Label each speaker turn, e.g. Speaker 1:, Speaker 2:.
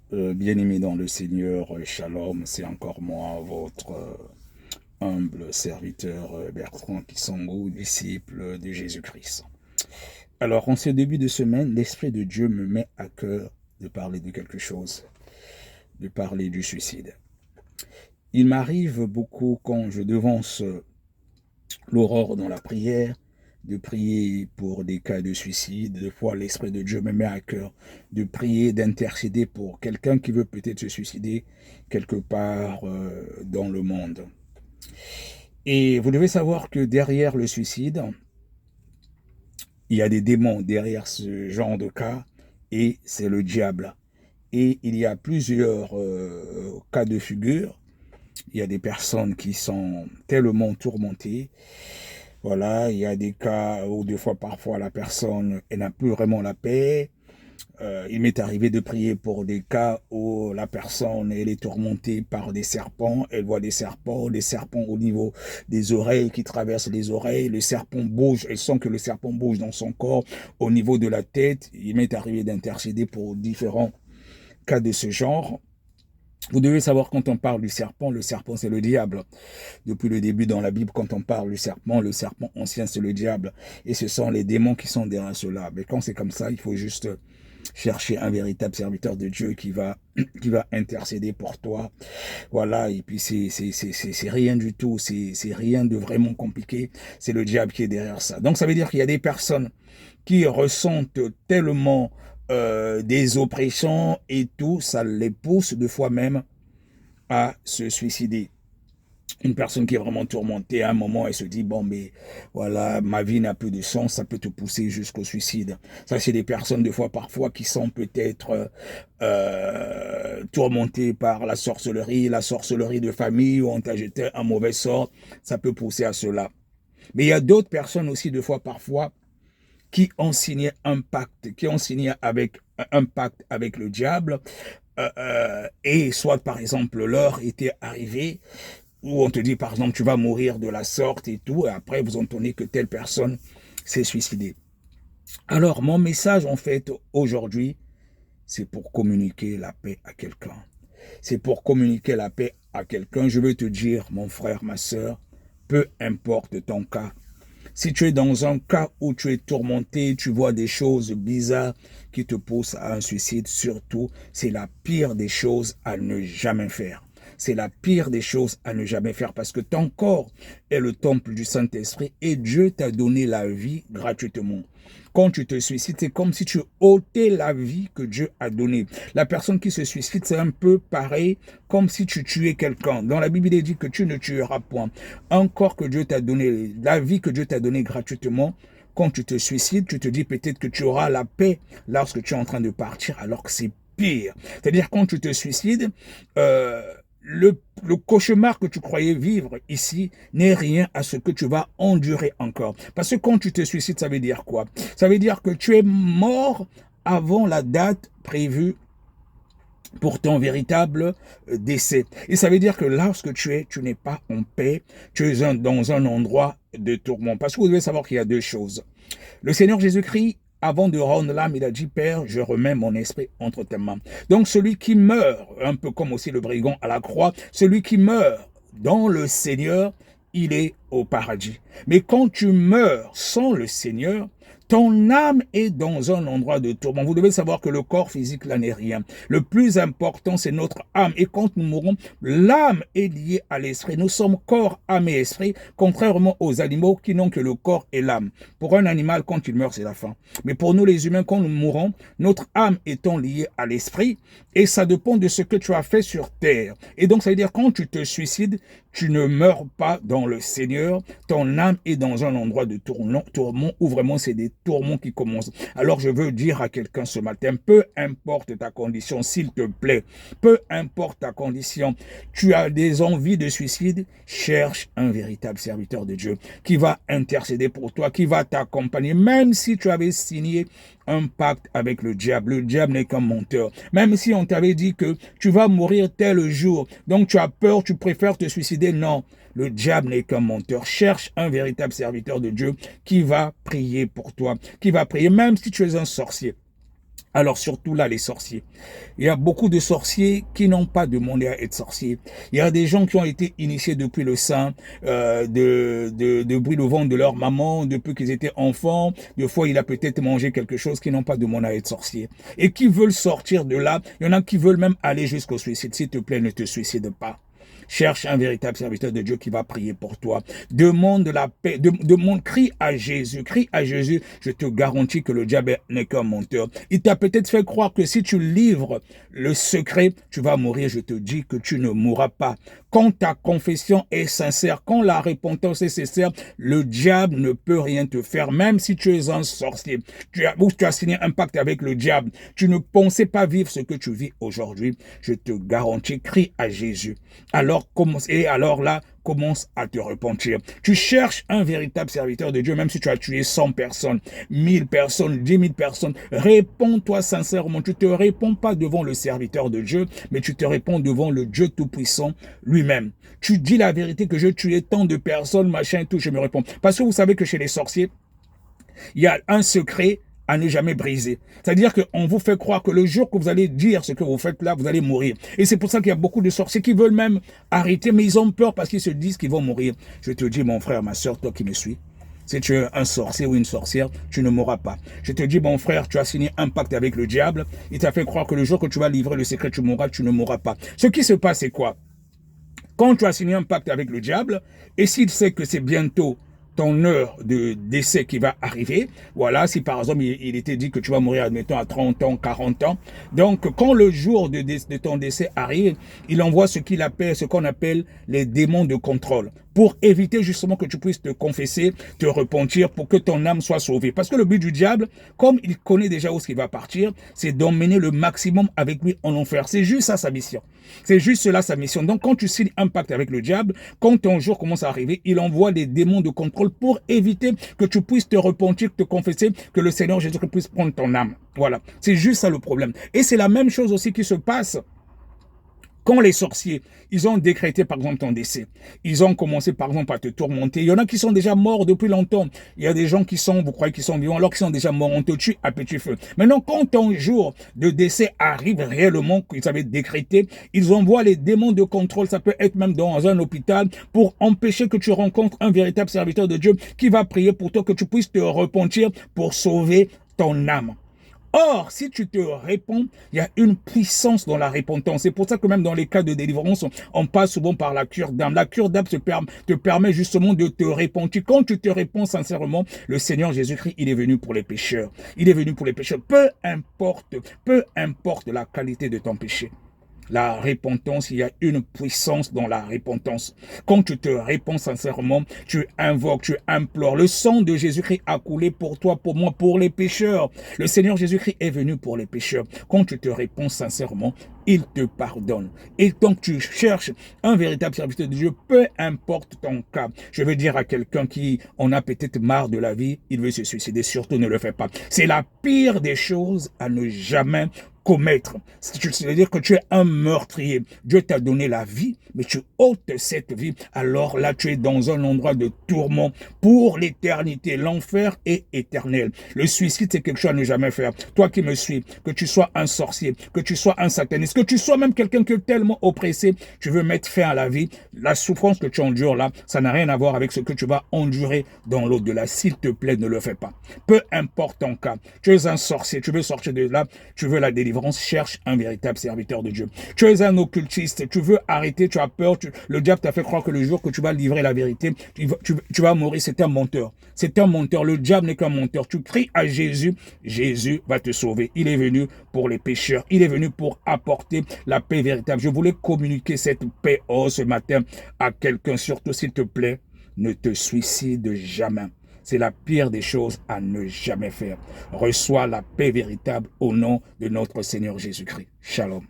Speaker 1: Bien-aimés dans le Seigneur, Shalom, c'est encore moi, votre humble serviteur Bertrand Kissango, disciple de Jésus-Christ. Alors, en ce début de semaine, l'Esprit de Dieu me met à cœur de parler de quelque chose, de parler du suicide. Il m'arrive beaucoup quand je devance l'aurore dans la prière, de prier pour des cas de suicide. Des fois, l'Esprit de Dieu me met à cœur de prier, d'intercéder pour quelqu'un qui veut peut-être se suicider quelque part dans le monde. Et vous devez savoir que derrière le suicide, il y a des démons derrière ce genre de cas, et c'est le diable. Et il y a plusieurs cas de figure. Il y a des personnes qui sont tellement tourmentées. Voilà, il y a des cas où des fois, parfois, la personne elle n'a plus vraiment la paix. Il m'est arrivé de prier pour des cas où la personne elle est tourmentée par des serpents. Elle voit des serpents au niveau des oreilles qui traversent les oreilles. Le serpent bouge, elle sent que le serpent bouge dans son corps au niveau de la tête. Il m'est arrivé d'intercéder pour différents cas de ce genre. Vous devez savoir, quand on parle du serpent, le serpent c'est le diable. Depuis le début dans la Bible, quand on parle du serpent, le serpent ancien c'est le diable. Et ce sont les démons qui sont derrière cela. Mais quand c'est comme ça, il faut juste chercher un véritable serviteur de Dieu qui va intercéder pour toi. Voilà, et puis c'est rien du tout, c'est rien de vraiment compliqué. C'est le diable qui est derrière ça. Donc ça veut dire qu'il y a des personnes qui ressentent tellement des oppressions et tout, ça les pousse de fois même à se suicider. Une personne qui est vraiment tourmentée, à un moment, elle se dit, bon, mais voilà, ma vie n'a plus de sens, ça peut te pousser jusqu'au suicide. Ça, c'est des personnes, des fois, parfois, qui sont peut-être tourmentées par la sorcellerie de famille, où on t'a jeté un mauvais sort, ça peut pousser à cela. Mais il y a d'autres personnes aussi, des fois, parfois, qui ont signé un pacte, qui ont signé avec un pacte avec le diable, et soit, par exemple, l'heure était arrivée, où on te dit, par exemple, tu vas mourir de la sorte et tout, et après, vous entendez que telle personne s'est suicidée. Alors, mon message, en fait, aujourd'hui, c'est pour communiquer la paix à quelqu'un. C'est pour communiquer la paix à quelqu'un. Je veux te dire, mon frère, ma sœur, peu importe ton cas. Si tu es dans un cas où tu es tourmenté, tu vois des choses bizarres qui te poussent à un suicide, surtout, c'est la pire des choses à ne jamais faire. C'est la pire des choses à ne jamais faire parce que ton corps est le temple du Saint-Esprit et Dieu t'a donné la vie gratuitement. Quand tu te suicides, c'est comme si tu ôtais la vie que Dieu a donnée. La personne qui se suicide, c'est un peu pareil comme si tu tuais quelqu'un. Dans la Bible, il est dit que tu ne tueras point. Un corps que Dieu t'a donné, la vie que Dieu t'a donnée gratuitement, quand tu te suicides, tu te dis peut-être que tu auras la paix lorsque tu es en train de partir, alors que c'est pire. C'est-à-dire quand tu te suicides, le cauchemar que tu croyais vivre ici n'est rien à ce que tu vas endurer encore. Parce que quand tu te suicides, ça veut dire quoi? Ça veut dire que tu es mort avant la date prévue pour ton véritable décès. Et ça veut dire que lorsque tu n'es pas en paix, tu es dans un endroit de tourment. Parce que vous devez savoir qu'il y a deux choses. Le Seigneur Jésus-Christ, avant de rendre l'âme, il a dit, Père, je remets mon esprit entre tes mains. Donc celui qui meurt, un peu comme aussi le brigand à la croix, celui qui meurt dans le Seigneur, il est au paradis. Mais quand tu meurs sans le Seigneur, ton âme est dans un endroit de tourment. Vous devez savoir que le corps physique, là, n'est rien. Le plus important, c'est notre âme. Et quand nous mourrons, l'âme est liée à l'esprit. Nous sommes corps, âme et esprit, contrairement aux animaux qui n'ont que le corps et l'âme. Pour un animal, quand il meurt, c'est la fin. Mais pour nous, les humains, quand nous mourons, notre âme étant liée à l'esprit, et ça dépend de ce que tu as fait sur terre. Et donc, ça veut dire, quand tu te suicides, tu ne meurs pas dans le Seigneur. Ton âme est dans un endroit de tourment où vraiment c'est des tourments qui commencent. Alors je veux dire à quelqu'un ce matin, peu importe ta condition, s'il te plaît, peu importe ta condition, tu as des envies de suicide, cherche un véritable serviteur de Dieu qui va intercéder pour toi, qui va t'accompagner, même si tu avais signé un pacte avec le diable. Le diable n'est qu'un menteur. Même si on t'avait dit que tu vas mourir tel jour, donc tu as peur, tu préfères te suicider, non. Le diable n'est qu'un menteur. Cherche un véritable serviteur de Dieu qui va prier pour toi, qui va prier, même si tu es un sorcier. Alors surtout là, les sorciers. Il y a beaucoup de sorciers qui n'ont pas demandé à être sorciers. Il y a des gens qui ont été initiés depuis le sein, depuis le ventre de leur maman, depuis qu'ils étaient enfants. Des fois, il a peut-être mangé quelque chose qui n'ont pas demandé à être sorciers. Et qui veulent sortir de là. Il y en a qui veulent même aller jusqu'au suicide. S'il te plaît, ne te suicide pas. Cherche un véritable serviteur de Dieu qui va prier pour toi. Demande la paix, demande, crie à Jésus, je te garantis que le diable n'est qu'un menteur. Il t'a peut-être fait croire que si tu livres le secret, tu vas mourir. Je te dis que tu ne mourras pas. Quand ta confession est sincère, quand la repentance est sincère, le diable ne peut rien te faire, même si tu es un sorcier. Tu as signé un pacte avec le diable. Tu ne pensais pas vivre ce que tu vis aujourd'hui. Je te garantis, crie à Jésus. Alors là, commence à te repentir. Tu cherches un véritable serviteur de Dieu, même si tu as tué 100 personnes, 1000 personnes, 10 000 personnes. Réponds-toi sincèrement. Tu ne te réponds pas devant le serviteur de Dieu, mais tu te réponds devant le Dieu Tout-Puissant lui-même. Tu dis la vérité que je tuais tant de personnes, machin et tout, je me réponds. Parce que vous savez que chez les sorciers, il y a un secret à ne jamais briser. C'est-à-dire qu'on vous fait croire que le jour que vous allez dire ce que vous faites là, vous allez mourir. Et c'est pour ça qu'il y a beaucoup de sorciers qui veulent même arrêter, mais ils ont peur parce qu'ils se disent qu'ils vont mourir. Je te dis, mon frère, ma soeur, toi qui me suis, si tu es un sorcier ou une sorcière, tu ne mourras pas. Je te dis, mon frère, tu as signé un pacte avec le diable. Il t'a fait croire que le jour que tu vas livrer le secret, tu mourras, tu ne mourras pas. Ce qui se passe, c'est quoi? Quand tu as signé un pacte avec le diable, et s'il sait que c'est bientôt ton heure de décès qui va arriver, voilà, si par exemple il était dit que tu vas mourir, admettons, à 30 ans, 40 ans, donc quand le jour de ton décès arrive, il envoie ce qu'on appelle les démons de contrôle, pour éviter justement que tu puisses te confesser, te repentir, pour que ton âme soit sauvée. Parce que le but du diable, comme il connaît déjà où il va partir, c'est d'emmener le maximum avec lui en enfer. C'est juste ça sa mission. C'est juste cela sa mission. Donc quand tu signes un pacte avec le diable, quand ton jour commence à arriver, il envoie des démons de contrôle pour éviter que tu puisses te repentir, te confesser, que le Seigneur Jésus puisse prendre ton âme. Voilà, c'est juste ça le problème. Et c'est la même chose aussi qui se passe quand les sorciers, ils ont décrété par exemple ton décès, ils ont commencé par exemple à te tourmenter. Il y en a qui sont déjà morts depuis longtemps. Il y a des gens qui sont, vous croyez qu'ils sont vivants, alors qu'ils sont déjà morts, on te tue à petit feu. Maintenant, quand ton jour de décès arrive réellement, qu'ils avaient décrété, ils envoient les démons de contrôle, ça peut être même dans un hôpital, pour empêcher que tu rencontres un véritable serviteur de Dieu qui va prier pour toi, que tu puisses te repentir pour sauver ton âme. Or, si tu te réponds, il y a une puissance dans la repentance. C'est pour ça que même dans les cas de délivrance, on passe souvent par la cure d'âme. La cure d'âme te permet justement de te repentir. Quand tu te réponds sincèrement, le Seigneur Jésus-Christ, il est venu pour les pécheurs. Il est venu pour les pécheurs. Peu importe la qualité de ton péché. La repentance, il y a une puissance dans la repentance. Quand tu te réponds sincèrement, tu invoques, tu implores. Le sang de Jésus-Christ a coulé pour toi, pour moi, pour les pécheurs. Le Seigneur Jésus-Christ est venu pour les pécheurs. Quand tu te réponds sincèrement, il te pardonne. Et donc tu cherches un véritable serviteur de Dieu, peu importe ton cas. Je veux dire à quelqu'un qui en a peut-être marre de la vie, il veut se suicider, surtout ne le fais pas. C'est la pire des choses à ne jamais commettre. C'est-à-dire que tu es un meurtrier. Dieu t'a donné la vie, mais tu ôtes cette vie. Alors là, tu es dans un endroit de tourment pour l'éternité. L'enfer est éternel. Le suicide, c'est quelque chose à ne jamais faire. Toi qui me suis, que tu sois un sorcier, que tu sois un sataniste, que tu sois même quelqu'un qui est tellement oppressé, tu veux mettre fin à la vie. La souffrance que tu endures là, ça n'a rien à voir avec ce que tu vas endurer dans l'au-delà. S'il te plaît, ne le fais pas. Peu importe ton cas. Tu es un sorcier, tu veux sortir de là, tu veux la délivrance. Cherche un véritable serviteur de Dieu. Tu es un occultiste, tu veux arrêter, tu as peur, le diable t'a fait croire que le jour que tu vas livrer la vérité, tu vas mourir. C'est un menteur. C'est un menteur. Le diable n'est qu'un menteur. Tu cries à Jésus, Jésus va te sauver. Il est venu pour les pécheurs. Il est venu pour apporter la paix véritable. Je voulais communiquer cette paix ce matin à quelqu'un. Surtout, s'il te plaît, ne te suicide jamais. C'est la pire des choses à ne jamais faire. Reçois la paix véritable au nom de notre Seigneur Jésus-Christ. Shalom.